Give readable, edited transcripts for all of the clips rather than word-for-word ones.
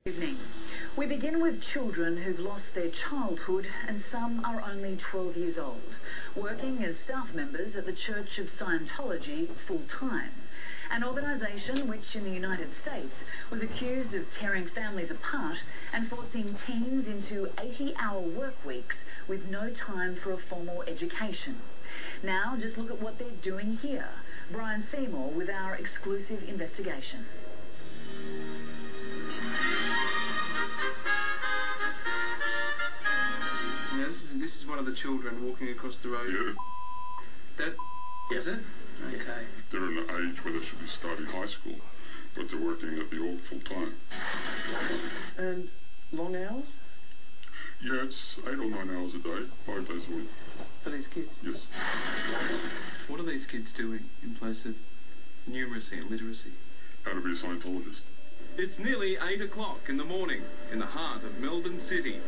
Evening. We begin with children who've lost their childhood and some are only 12 years old, working as staff members at the Church of Scientology full-time, an organisation which in the United States was accused of tearing families apart and forcing teens into 80-hour work weeks with no time for a formal education. Now just look at what they're doing here. Brian Seymour with our exclusive investigation. Yeah, this is one of the children walking across the road. Yeah. That is it? Okay. They're in an age where they should be starting high school, but they're working at the org full time. And long hours? Yeah, it's 8 or 9 hours a day, 5 days a week. For these kids? Yes. What are these kids doing in place of numeracy and literacy? How to be a Scientologist. It's nearly 8 o'clock in the morning in the heart of Melbourne City.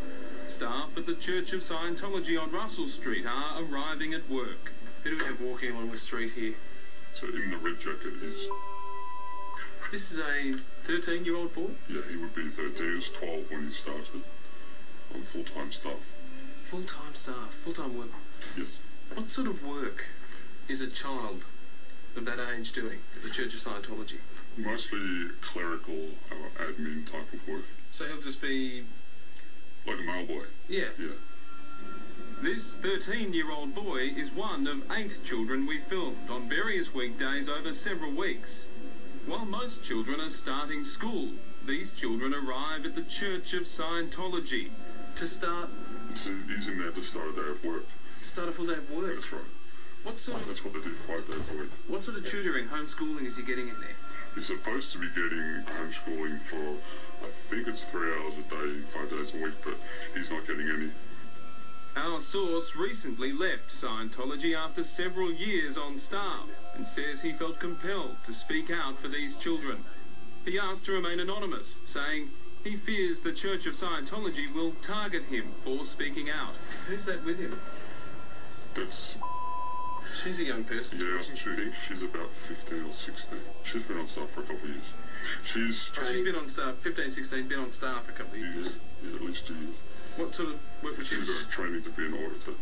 Staff at the Church of Scientology on Russell Street are arriving at work. Who do we have walking along the street here? So in the red jacket is... This is a 13-year-old boy? Yeah, he would be 13. He was 12 when he started on full-time staff. Full-time staff, full-time work. Yes. What sort of work is a child of that age doing at the Church of Scientology? Mostly clerical or admin type of work. So he'll just be... Like a mailboy. Yeah. Yeah. This 13-year-old boy is one of 8 children we filmed on various weekdays over several weeks. While most children are starting school, these children arrive at the Church of Scientology to start... So he's in there to start a day of work. To start a full day of work? That's right. What sort of... That's what they do 5 days a week. What sort of tutoring, homeschooling is he getting in there? He's supposed to be getting homeschooling for, I think it's 3 hours a day, 5 days a week, but he's not getting any. Our source recently left Scientology after several years on staff and says he felt compelled to speak out for these children. He asked to remain anonymous, saying he fears the Church of Scientology will target him for speaking out. Who's that with him? That's... She's a young person, yeah, isn't she? She's about 15 or 16. She's been on staff for a couple of years. She's been on staff, 15, 16, been on staff a couple of years. Yeah, at least 2 years. What sort of work was she doing? She's training to be an auditor.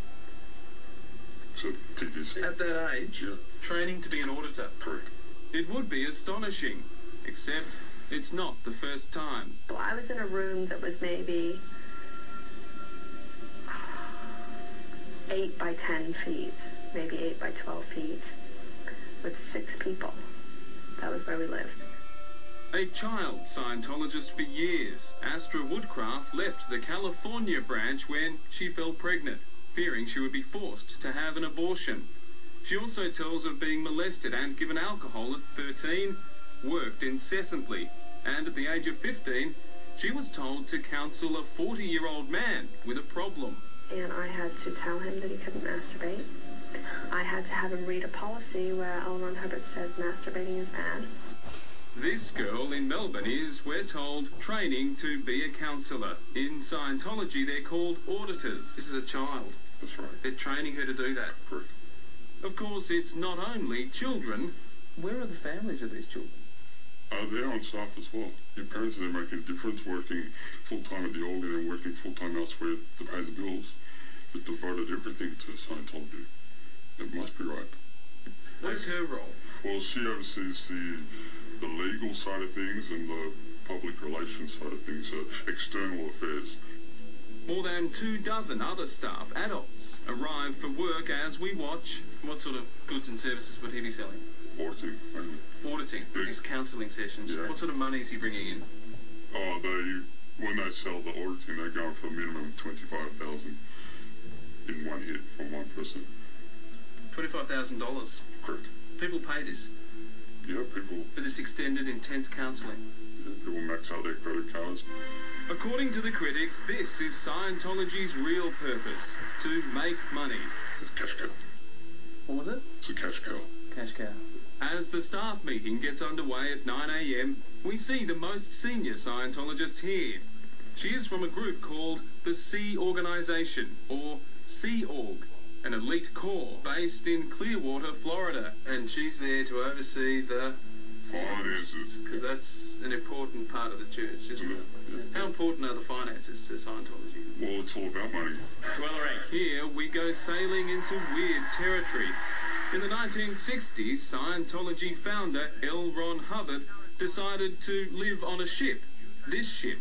So, TTC. At that age? Yeah. Training to be an auditor? Correct. It would be astonishing, except it's not the first time. Well, I was in a room that was maybe 8 by 10 feet, maybe 8 by 12 feet, with 6 people. That was where we lived. A child Scientologist for years, Astra Woodcraft left the California branch when she fell pregnant, fearing she would be forced to have an abortion. She also tells of being molested and given alcohol at 13, worked incessantly, and at the age of 15, she was told to counsel a 40-year-old man with a problem. And I had to tell him that he couldn't masturbate. I had to have him read a policy where L. Ron Hubbard says masturbating is bad. This girl in Melbourne is, we're told, training to be a counsellor. In Scientology, they're called auditors. This is a child. That's right. They're training her to do that. Correct. Of course, it's not only children. Where are the families of these children? They're on staff as well. Your parents are making a difference, working full-time at the organ and working full-time elsewhere to pay the bills. They've devoted everything to Scientology. It must be right. What is her role? Well, she oversees the legal side of things and the public relations side of things, external affairs. More than 24 other staff, adults, arrive for work as we watch. What sort of goods and services would he be selling? Auditing, mainly. Auditing? Yeah. His counselling sessions? Yeah. What sort of money is he bringing in? Oh, when they sell the auditing, they're going for a minimum of $25,000 in one hit from one person. $25,000? Correct. People pay this? Yeah, people... For this extended, intense counselling? Yeah, people max out their credit cards. According to the critics, this is Scientology's real purpose, to make money. It's a cash cow. What was it? It's a cash cow. Cash cow. As the staff meeting gets underway at 9 a.m, we see the most senior Scientologist here. She is from a group called the Sea Organization, or Sea Org, an elite corps based in Clearwater, Florida. And she's there to oversee the Finances. Because that's an important part of the church, isn't it? Yeah. How important are the finances to Scientology? Well, it's all about money. Here we go sailing into weird territory. In the 1960s, Scientology founder L. Ron Hubbard decided to live on a ship, this ship.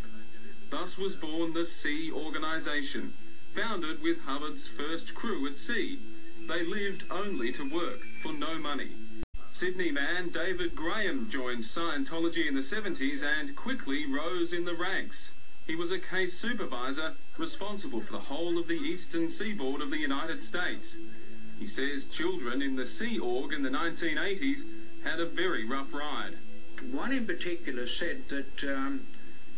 Thus was born the Sea Organization, founded with Hubbard's first crew at sea. They lived only to work for no money. Sydney man David Graham joined Scientology in the 70s and quickly rose in the ranks. He was a case supervisor responsible for the whole of the eastern seaboard of the United States. He says children in the Sea Org in the 1980s had a very rough ride. One in particular said that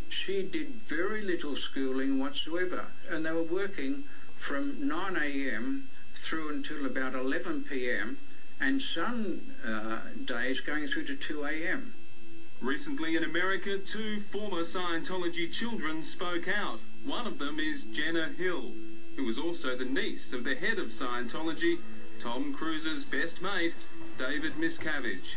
she did very little schooling whatsoever, and they were working from 9 a.m. through until about 11 p.m. and some days going through to 2 a.m. Recently in America, 2 former Scientology children spoke out. One of them is Jenna Hill, who was also the niece of the head of Scientology, Tom Cruise's best mate, David Miscavige.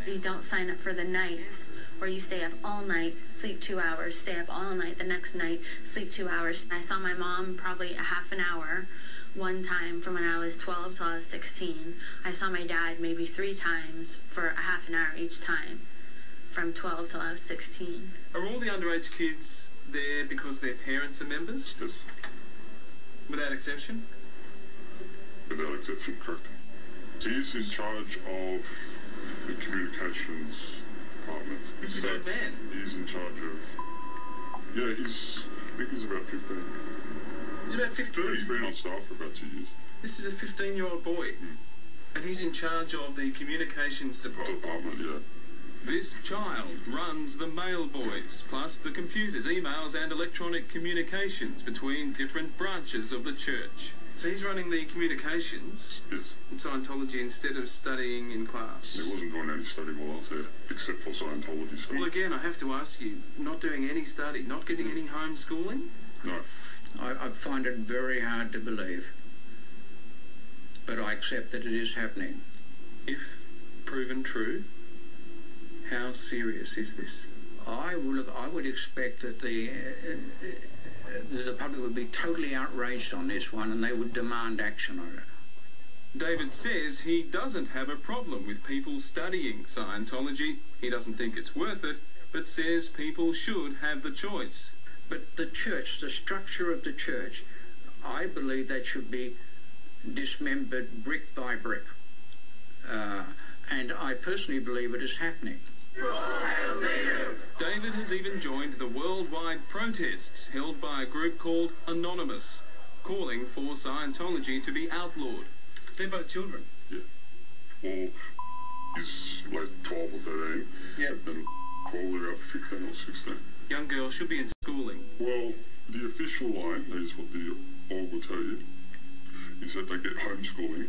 You don't sign up for the nights where you stay up all night, sleep 2 hours, stay up all night, the next night, sleep 2 hours. I saw my mom probably a half an hour one time from when I was 12 till I was 16. I saw my dad maybe 3 times for a half an hour each time from 12 till I was 16. Are all the underage kids there because their parents are members? Yes. Without exception? Without exception, correct. He's in charge of the communications department. He's his own man. He's in charge of... Yeah, I think he's about 15. He's about 15? He's been on staff for about 2 years. This is a 15-year-old boy. And he's in charge of the communications department. Yeah. This child runs the mail boys, plus the computers, emails and electronic communications between different branches of the church. So he's running the communications Yes. in Scientology instead of studying in class. He wasn't doing any study while I was there, except for Scientology school. Well, again, I have to ask you, not doing any study, not getting any homeschooling? No. I find it very hard to believe, but I accept that it is happening. If proven true, how serious is this? I would expect that the public would be totally outraged on this one, and they would demand action on it. David says he doesn't have a problem with people studying Scientology. He doesn't think it's worth it, but says people should have the choice. But the church, the structure of the church, I believe that should be dismembered brick by brick. And I personally believe it is happening. David has even joined the worldwide protests held by a group called Anonymous, calling for Scientology to be outlawed. They're both children. Yeah. Well, he's like 12 or 13. Yeah. And probably about 15 or 16. Young girls should be in schooling. Well, the official line, is what the org will tell you, is that they get homeschooling.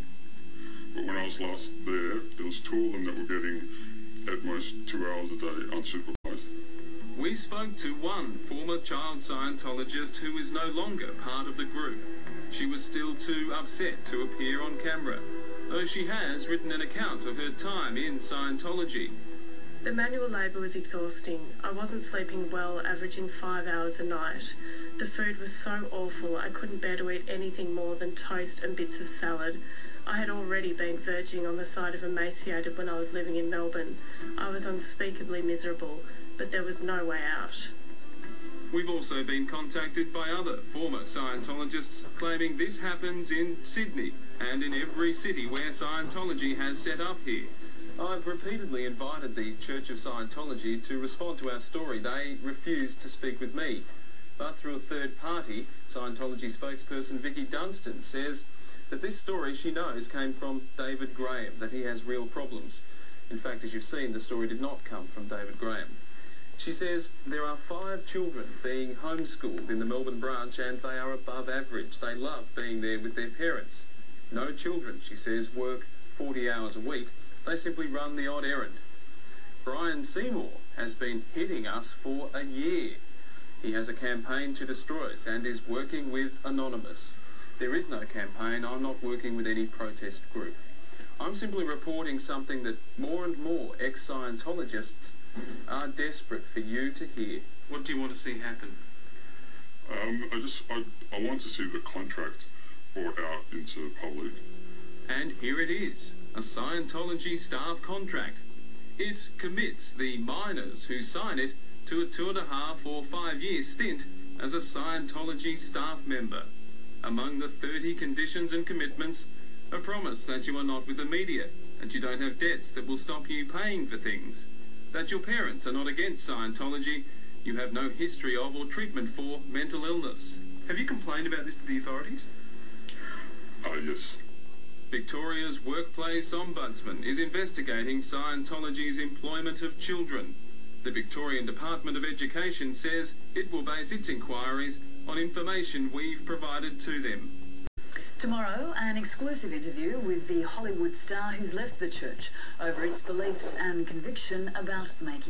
But when I was last there was 2 of them that were getting at most 2 hours a day unsupervised. We spoke to one former child Scientologist who is no longer part of the group. She was still too upset to appear on camera, though she has written an account of her time in Scientology. The manual labour was exhausting. I wasn't sleeping well, averaging 5 hours a night. The food was so awful I couldn't bear to eat anything more than toast and bits of salad. I had already been verging on the side of emaciated when I was living in Melbourne. I was unspeakably miserable, but there was no way out. We've also been contacted by other former Scientologists claiming this happens in Sydney and in every city where Scientology has set up here. I've repeatedly invited the Church of Scientology to respond to our story. They refused to speak with me. But through a third party, Scientology spokesperson Vicky Dunstan says that this story she knows came from David Graham, that he has real problems. In fact, as you've seen, the story did not come from David Graham. She says there are 5 children being homeschooled in the Melbourne branch and they are above average. They love being there with their parents. No children, she says, work 40 hours a week. They simply run the odd errand. Brian Seymour has been hitting us for a year. He has a campaign to destroy us and is working with Anonymous. There is no campaign. I'm not working with any protest group. I'm simply reporting something that more and more ex-Scientologists are desperate for you to hear. What do you want to see happen? I want to see the contract brought out into public. And here it is, a Scientology staff contract. It commits the minors who sign it to a 2.5 or 5 year stint as a Scientology staff member. Among the 30 conditions and commitments, a promise that you are not with the media, and you don't have debts that will stop you paying for things, that your parents are not against Scientology, you have no history of or treatment for mental illness. Have you complained about this to the authorities? Yes. Victoria's Workplace Ombudsman is investigating Scientology's employment of children. The Victorian Department of Education says it will base its inquiries on information we've provided to them. Tomorrow, an exclusive interview with the Hollywood star who's left the church over its beliefs and conviction about making